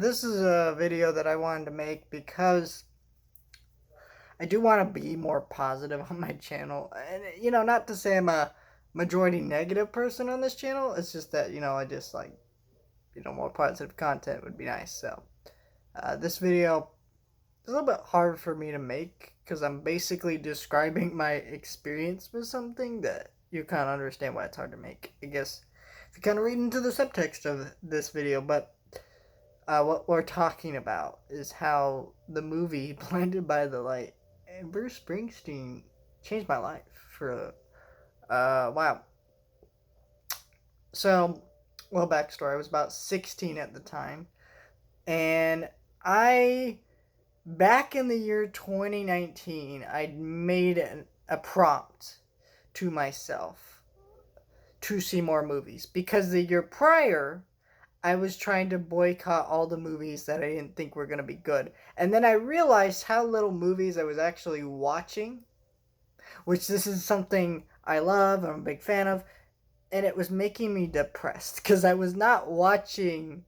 this is a video that I wanted to make because I do want to be more positive on my channel. And, not to say I'm a majority negative person on this channel. It's just that, I just like, more positive content would be nice. So, this video is a little bit hard for me to make because I'm basically describing my experience with something that you kind of understand why it's hard to make. I guess if you kind of read into the subtext of this video, but what we're talking about is how the movie Blinded by the Light and Bruce Springsteen changed my life for a while. So, well, backstory, I was about 16 at the time, and back in the year 2019, I'd made a prompt to myself to see more movies because the year prior, I was trying to boycott all the movies that I didn't think were going to be good. And then I realized how little movies I was actually watching, which this is something I love, I'm a big fan of, and it was making me depressed because I was not watching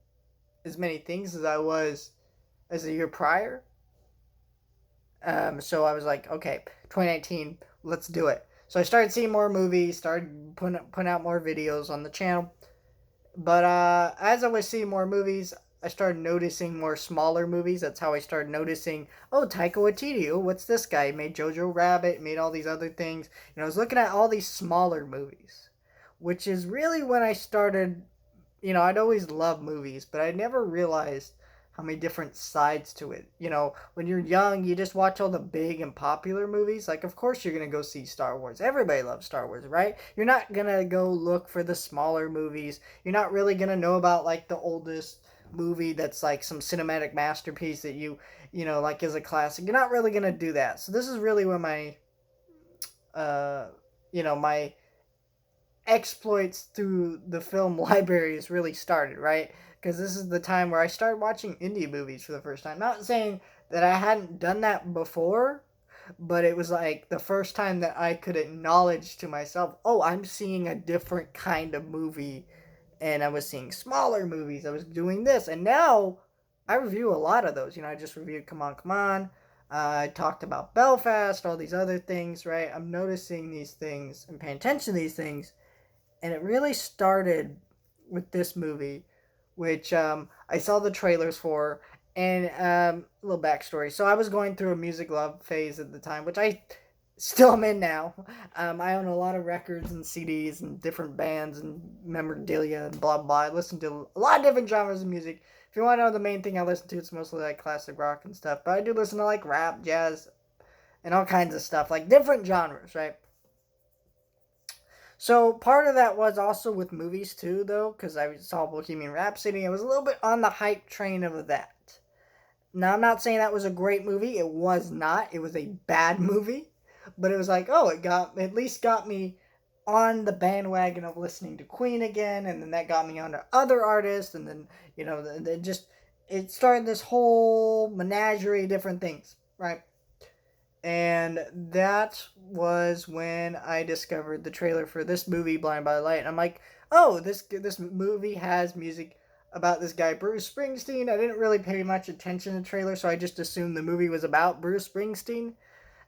as many things as I was as the year prior. So I was like, okay, 2019, let's do it. So I started seeing more movies, started putting out more videos on the channel. But as I was seeing more movies, I started noticing more smaller movies. That's how I started noticing, oh, Taika Waititi, oh, what's this guy? He made Jojo Rabbit, made all these other things. I was looking at all these smaller movies, which is really when I started, I'd always loved movies, but I never realized how many different sides to it. When you're young, you just watch all the big and popular movies. Like, of course, you're going to go see Star Wars. Everybody loves Star Wars, right? You're not going to go look for the smaller movies. You're not really going to know about, like, the oldest movie that's, like, some cinematic masterpiece that like, is a classic. You're not really going to do that. So this is really where my exploits through the film libraries really started, right? Because this is the time where I started watching indie movies for the first time. Not saying that I hadn't done that before, but it was like the first time that I could acknowledge to myself, oh, I'm seeing a different kind of movie, and I was seeing smaller movies. I was doing this, and now I review a lot of those. I just reviewed Come On, Come On. I talked about Belfast, all these other things, right? I'm noticing these things and paying attention to these things, and it really started with this movie, which I saw the trailers for, and a little backstory. So I was going through a music love phase at the time, which I still am in now. I own a lot of records and CDs and different bands and memorabilia and blah blah. I listen to a lot of different genres of music. If you want to know the main thing I listen to, it's mostly like classic rock and stuff. But I do listen to like rap, jazz, and all kinds of stuff, like different genres, right? So part of that was also with movies too, though, because I saw Bohemian Rhapsody. I was a little bit on the hype train of that. Now, I'm not saying that was a great movie. It was not. It was a bad movie. But it was like, oh, at least got me on the bandwagon of listening to Queen again, and then that got me onto other artists, and then, it started this whole menagerie of different things, right? And that was when I discovered the trailer for this movie, Blind by the Light. And I'm like, oh, this movie has music about this guy, Bruce Springsteen. I didn't really pay much attention to the trailer, so I just assumed the movie was about Bruce Springsteen.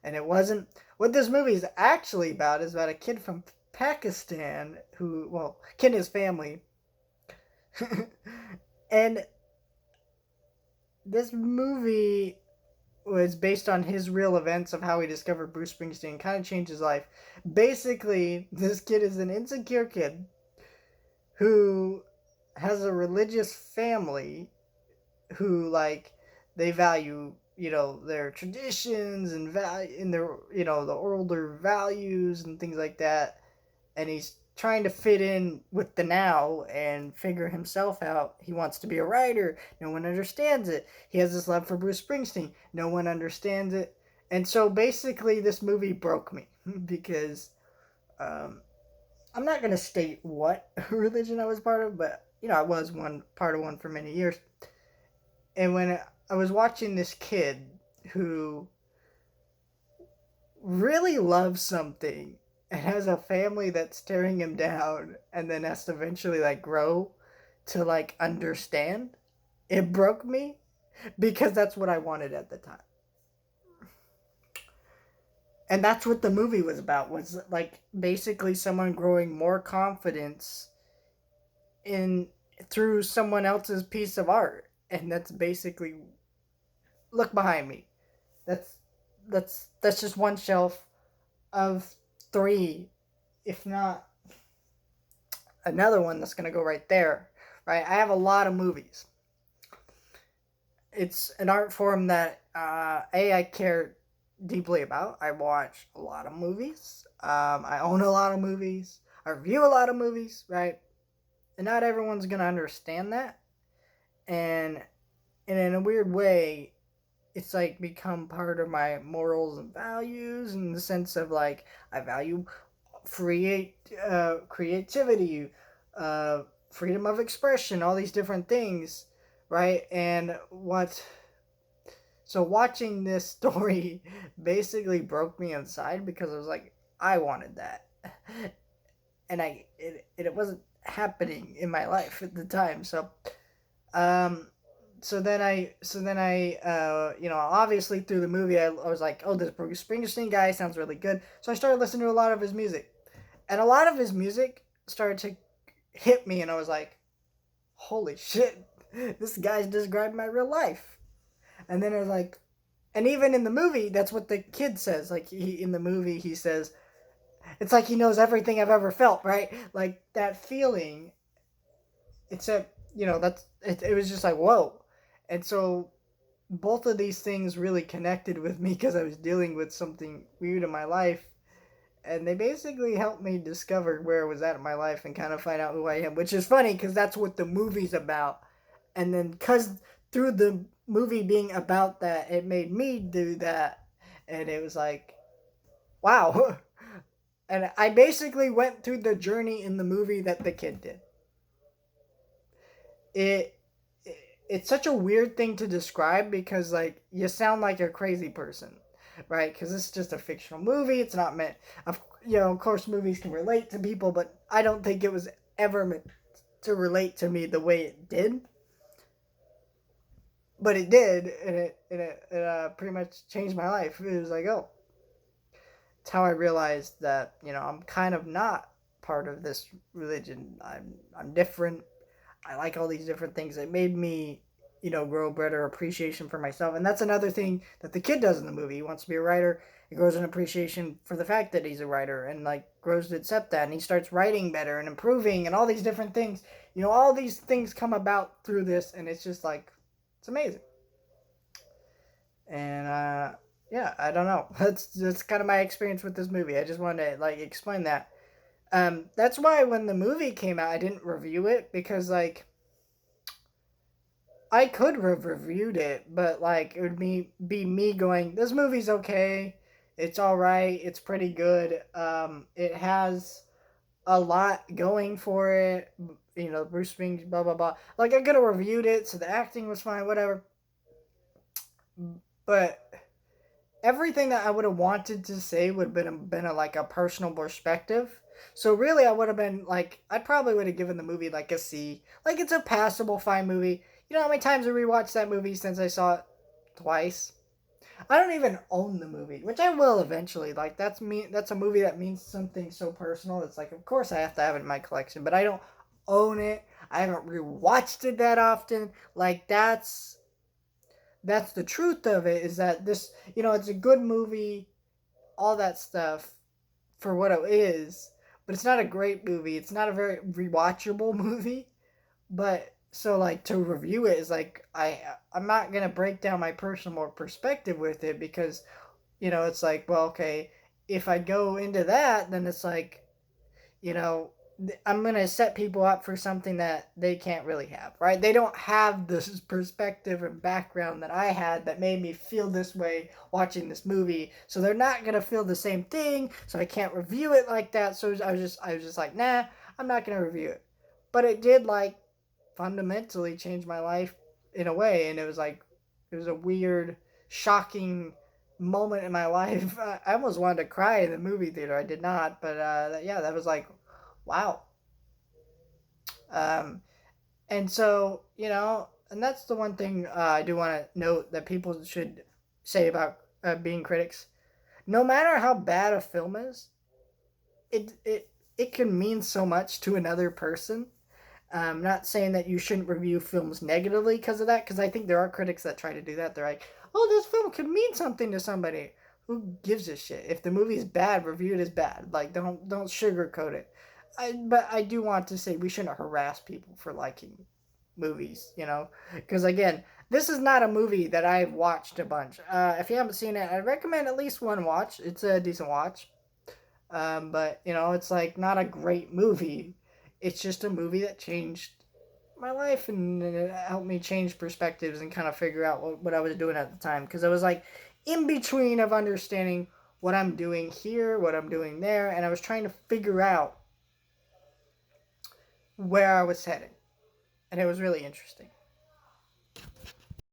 And it wasn't. What this movie is actually about is about a kid from Pakistan kid and his family. And this movie was based on his real events of how he discovered Bruce Springsteen, kind of changed his life. Basically, this kid is an insecure kid who has a religious family who, like, they value, their traditions and in their, the older values and things like that. And he's trying to fit in with the now and figure himself out. He wants to be a writer. No one understands it. He has this love for Bruce Springsteen. No one understands it. And so basically this movie broke me because I'm not going to state what religion I was part of, but I was part of one for many years. And when I was watching this kid who really loves something and has a family that's tearing him down and then has to eventually like grow to like understand, It broke me because that's what I wanted at the time. And that's what the movie was about, was like basically someone growing more confidence in through someone else's piece of art. And that's basically, look behind me. That's that's just one shelf of three, if not another one that's going to go right there. Right? I have a lot of movies. It's an art form that I care deeply about. I watch a lot of movies. I own a lot of movies. I review a lot of movies, right? And not everyone's gonna understand that. And in a weird way, it's like become part of my morals and values, in the sense of like I value creativity, freedom of expression, all these different things, right? And what so watching this story basically broke me inside, because I was like, I wanted that, and it wasn't happening in my life at the time. Um, so then I obviously through the movie I was like, oh, this Bruce Springsteen guy sounds really good. So I started listening to a lot of his music, and a lot of his music started to hit me, and I was like, holy shit, this guy's described my real life. And then it was like, and even in the movie, that's what the kid says. Like in the movie, he says, it's like he knows everything I've ever felt, right? Like that feeling. It's a, that's it was just like whoa, and so both of these things really connected with me because I was dealing with something weird in my life, and they basically helped me discover where I was at in my life and kind of find out who I am, which is funny because that's what the movie's about. And then because through the movie being about that, it made me do that, and it was like, wow. And I basically went through the journey in the movie that the kid did. it it's such a weird thing to describe because like you sound like a crazy person, right? Because it's just a fictional movie. It's not meant of course movies can relate to people, but I don't think it was ever meant to relate to me the way it did. But it did, and it pretty much changed my life. It was like, oh, it's how I realized that I'm kind of not part of this religion. I'm different. I like all these different things. It made me, grow better appreciation for myself. And that's another thing that the kid does in the movie. He wants to be a writer. He grows an appreciation for the fact that he's a writer, and like grows to accept that. And he starts writing better and improving and all these different things. All these things come about through this, and it's just like, it's amazing. And yeah, I don't know. That's kind of my experience with this movie. I just wanted to like explain that. That's why when the movie came out, I didn't review it because like I could have reviewed it, but like it would be me going, this movie's okay, it's all right, it's pretty good. It has a lot going for it. Bruce Springsteen, blah blah blah. Like I could have reviewed it, so the acting was fine, whatever. But everything that I would have wanted to say would have been like a personal perspective. So really, I would have been like, I probably would have given the movie like a C. Like it's a passable, fine movie. You know how many times I rewatched that movie since I saw it twice? I don't even own the movie, which I will eventually. Like that's me. That's a movie that means something so personal. It's like, of course, I have to have it in my collection, but I don't own it. I haven't rewatched it that often. Like that's the truth of it, is that this, it's a good movie, all that stuff for what it is, but it's not a great movie. It's not a very rewatchable movie. But so like to review it is like I'm not going to break down my personal perspective with it because it's like, well, okay, if I go into that, then it's like, you know, I'm going to set people up for something that they can't really have, right? They don't have this perspective and background that I had that made me feel this way watching this movie. So they're not going to feel the same thing. So I can't review it like that. So I was just like, nah, I'm not going to review it. But it did like fundamentally change my life in a way. And it was a weird, shocking moment in my life. I almost wanted to cry in the movie theater. I did not. But yeah, that was like, wow. Um, and so and that's the one thing I do want to note that people should say about being critics. No matter how bad a film is, it can mean so much to another person. I'm not saying that you shouldn't review films negatively because of that, because I think there are critics that try to do that. They're like, "Oh, this film can mean something to somebody." Who gives a shit? If the movie is bad, review it as bad. Like, don't sugarcoat it. But I do want to say we shouldn't harass people for liking movies, you know, because again, this is not a movie that I've watched a bunch. If you haven't seen it, I recommend at least one watch. It's a decent watch. But you know, it's like not a great movie. It's just a movie that changed my life and it helped me change perspectives and kind of figure out what I was doing at the time. Because I was like in between of understanding what I'm doing here, what I'm doing there, and I was trying to figure out where I was headed. And it was really interesting.